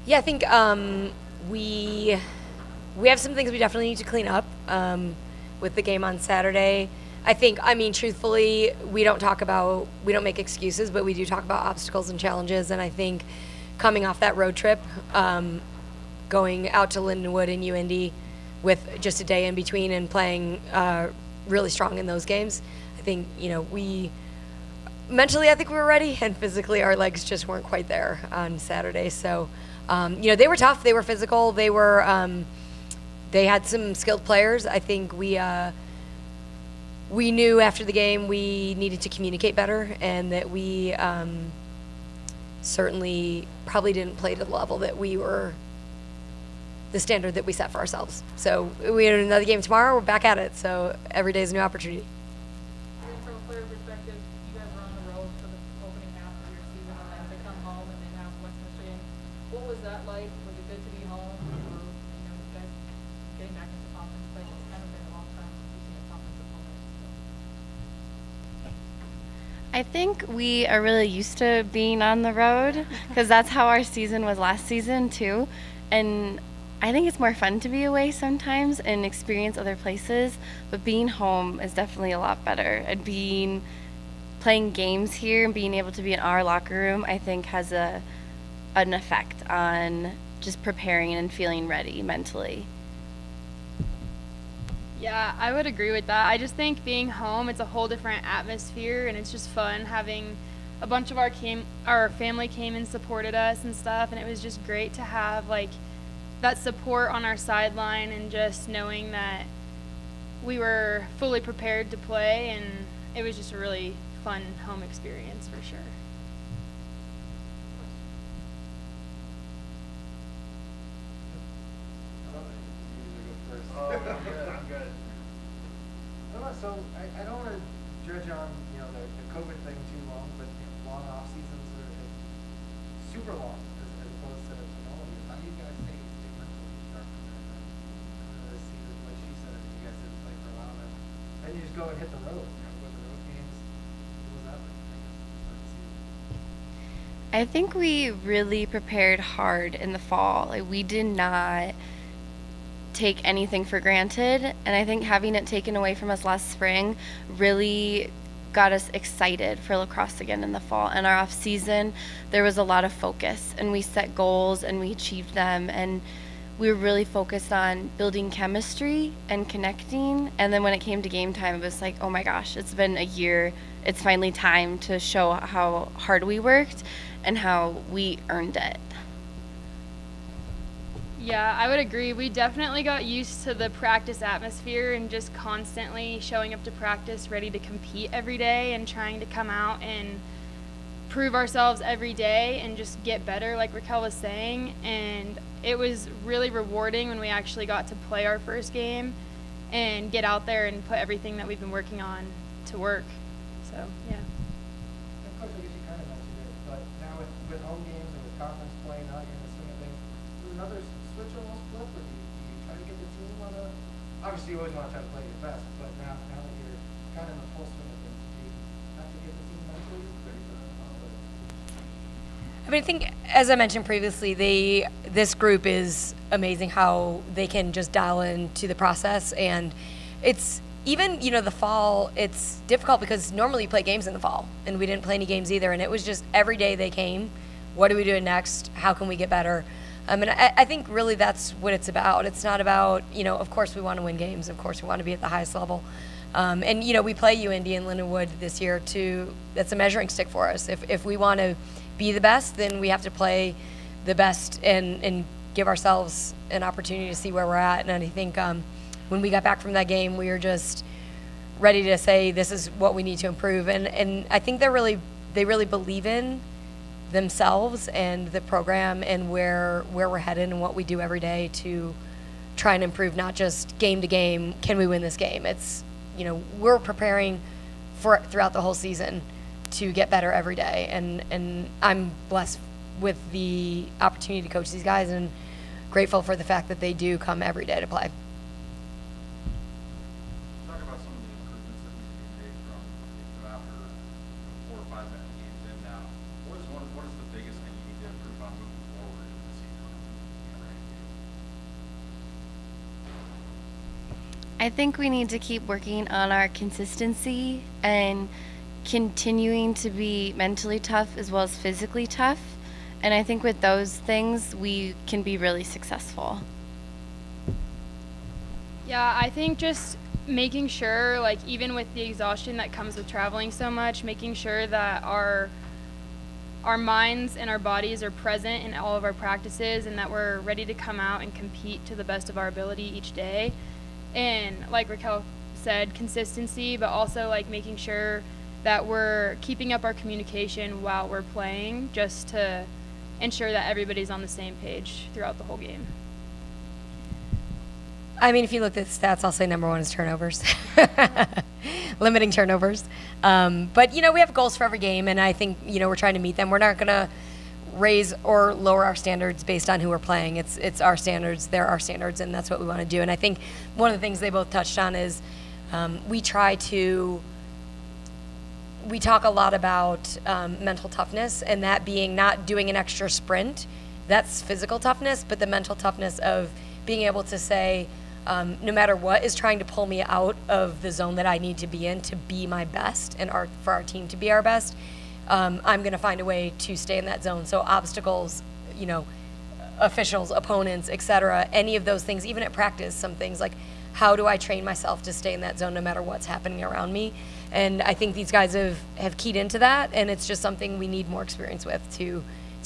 Yeah, I think we have some things we definitely need to clean up with the game on Saturday. I mean, truthfully, we don't make excuses, but we do talk about obstacles and challenges. And I think coming off that road trip, going out to Lindenwood and UIndy with just a day in between and playing really strong in those games, I think, mentally, I think we were ready, and physically, our legs just weren't quite there on Saturday. So, they were tough. They were physical. They had some skilled players. I think we knew after the game we needed to communicate better, and that we certainly probably didn't play to the level that the standard that we set for ourselves. So we had another game tomorrow. We're back at it. So every day is a new opportunity. From a player perspective, you guys were on the road for the opening half of your season, and then to come home and then have West Michigan. What was that like? Was it good to be home? Or, you guys getting back into conference play? It's kind of been a long time since a conference opponent. I think we are really used to being on the road because that's how our season was last season too. And I think it's more fun to be away sometimes and experience other places, but being home is definitely a lot better. And playing games here and being able to be in our locker room, I think has an effect on just preparing and feeling ready mentally. Yeah, I would agree with that. I just think being home, it's a whole different atmosphere, and it's just fun having a bunch of our family came and supported us and stuff, and it was just great to have that support on our sideline and just knowing that we were fully prepared to play, and it was just a really fun home experience for sure. I'm good. So I don't want to judge on the COVID thing too long, but long off seasons are super long as opposed to normal years. How do you guys stay mentally sharp for that? This season, like she said, you guys didn't play for a while, then you just go and hit the road. With the road games, what was that like? I think we really prepared hard in the fall. We did not take anything for granted, and I think having it taken away from us last spring really got us excited for lacrosse again in the fall. And our off season, there was a lot of focus, and we set goals and we achieved them, and we were really focused on building chemistry and connecting. And then when it came to game time, it was like, oh my gosh, it's been a year. It's finally time to show how hard we worked and how we earned it. Yeah, I would agree. We definitely got used to the practice atmosphere and just constantly showing up to practice ready to compete every day and trying to come out and prove ourselves every day and just get better, like Racquel was saying. And it was really rewarding when we actually got to play our first game and get out there and put everything that we've been working on to work. So, yeah. Of course, I guess you kind of mentioned it, but now with home games and with conference play, now you're in the swing of things. Is another switch almost flip, or do you try to get the team on a? Obviously, you always want to try to play your best, but now that you're kind of in the full swing of things, do you have to get the team mentally ready for that? I mean, I think, as I mentioned previously, this group is amazing how they can just dial into the process. And it's even, the fall, it's difficult because normally you play games in the fall, and we didn't play any games either. And it was just every day they came, what are we doing next? How can we get better? And I think really that's what it's about. It's not about, of course we want to win games. Of course we want to be at the highest level. And, we play UIndy and Lindenwood this year too. That's a measuring stick for us. If we want to be the best, then we have to play the best and give ourselves an opportunity to see where we're at. And I think when we got back from that game, we were just ready to say this is what we need to improve. And I think they really believe in themselves and the program and where we're headed and what we do every day to try and improve, not just game to game, can we win this game? It's, we're preparing throughout the whole season to get better every day. And I'm blessed with the opportunity to coach these guys and grateful for the fact that they do come every day to play. Talk about some of the improvements that need to be made from after 4 or 5 games in now. What is the biggest thing you need to improve on moving forward in the season? I think we need to keep working on our consistency and continuing to be mentally tough as well as physically tough. And I think with those things, we can be really successful. Yeah, I think just making sure, like, even with the exhaustion that comes with traveling so much, making sure that our minds and our bodies are present in all of our practices and that we're ready to come out and compete to the best of our ability each day. And like Racquel said, consistency, but also like making sure that we're keeping up our communication while we're playing, just to ensure that everybody's on the same page throughout the whole game. I mean, if you look at the stats, I'll say number one is turnovers, limiting turnovers. But, you know, we have goals for every game, and I think, you know, we're trying to meet them. We're not going to raise or lower our standards based on who we're playing. It's our standards, they're our standards, and that's what we want to do. And I think one of the things they both touched on is we talk a lot about mental toughness, and that being not doing an extra sprint. That's physical toughness, but the mental toughness of being able to say, no matter what is trying to pull me out of the zone that I need to be in to be my best and for our team to be our best, I'm going to find a way to stay in that zone. So obstacles, you know, officials, opponents, etc., any of those things, even at practice, some things like how do I train myself to stay in that zone no matter what's happening around me? And I think these guys have keyed into that, and it's just something we need more experience with to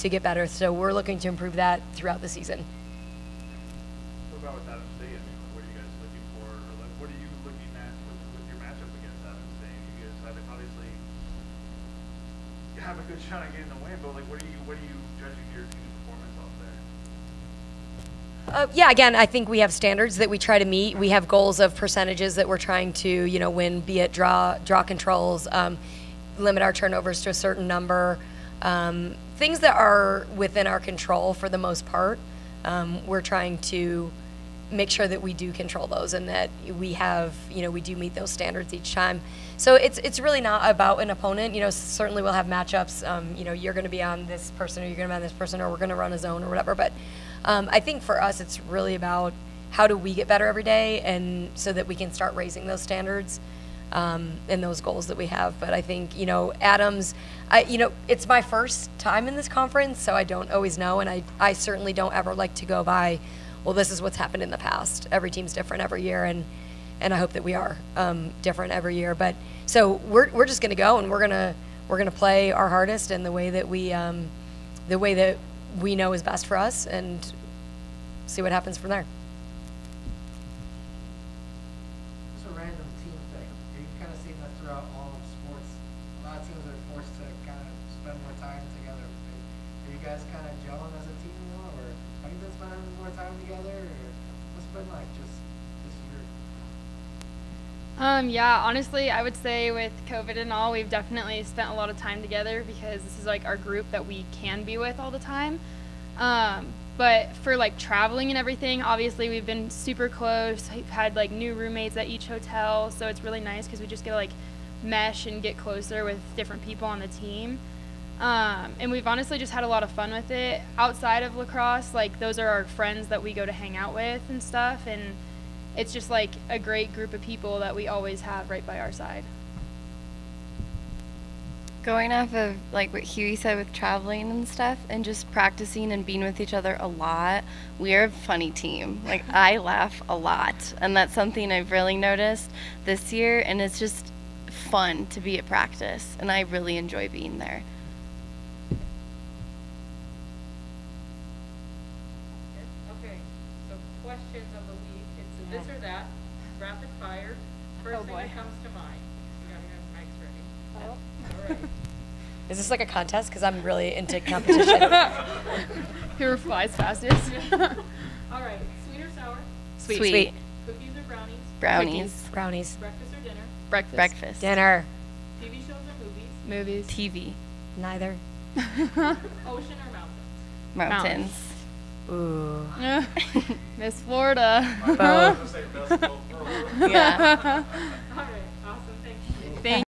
get better. So we're looking to improve that throughout the season. What about with Adams State? I mean, what are you guys looking for, or like, what are you looking at with your matchup against Adams State? You guys have obviously have a good shot at getting the win, but like, what are you judging your team's performance off there? Yeah, again, I think we have standards that we try to meet. We have goals of percentages that we're trying to, you know, win, be it draw controls, limit our turnovers to a certain number, things that are within our control for the most part. We're trying to make sure that we do control those and that we have, you know, we do meet those standards each time. So it's really not about an opponent. You know, certainly we'll have matchups. You know, you're going to be on this person, or you're going to be on this person, or we're going to run a zone or whatever. But I think for us, it's really about how do we get better every day, and so that we can start raising those standards and those goals that we have. But I think, you know, Adams, you know, it's my first time in this conference, so I don't always know, and I certainly don't ever like to go by, well, this is what's happened in the past. Every team's different every year, and I hope that we are different every year. But so we're just going to go, and we're gonna play our hardest in the way that we know is best for us, and see what happens from there. It's a random team thing. You kind of see that throughout all of sports. A lot of teams are forced to kind of spend more time together. Are you guys kind of gelling as a team now, or have you been spending more time together, or what's it been like just this year? Yeah, honestly, I would say with COVID and all, we've definitely spent a lot of time together because this is like our group that we can be with all the time. But for like traveling and everything, obviously we've been super close. We've had like new roommates at each hotel, so it's really nice because we just get to like mesh and get closer with different people on the team. And we've honestly just had a lot of fun with it. Outside of lacrosse, like those are our friends that we go to hang out with and stuff, and it's just like a great group of people that we always have right by our side. Going off of like what Huey said with traveling and stuff and just practicing and being with each other a lot, we are a funny team. Like, I laugh a lot, and that's something I've really noticed this year, and it's just fun to be at practice, and I really enjoy being there. Okay, so questions of the week. It's a this or that, rapid fire. First thing that comes to mind. You got your mics ready. Oh. All right. Is this like a contest? Because I'm really into competition. Who flies fastest? All right, sweet or sour? Sweet. Cookies or brownies? Brownies. Brownies. Breakfast or dinner? Breakfast. Dinner. TV shows or movies? Movies. TV. Neither. Ocean or mountains? Mountains. Ooh. Miss Florida. I was gonna say best of both worlds. Yeah. All right,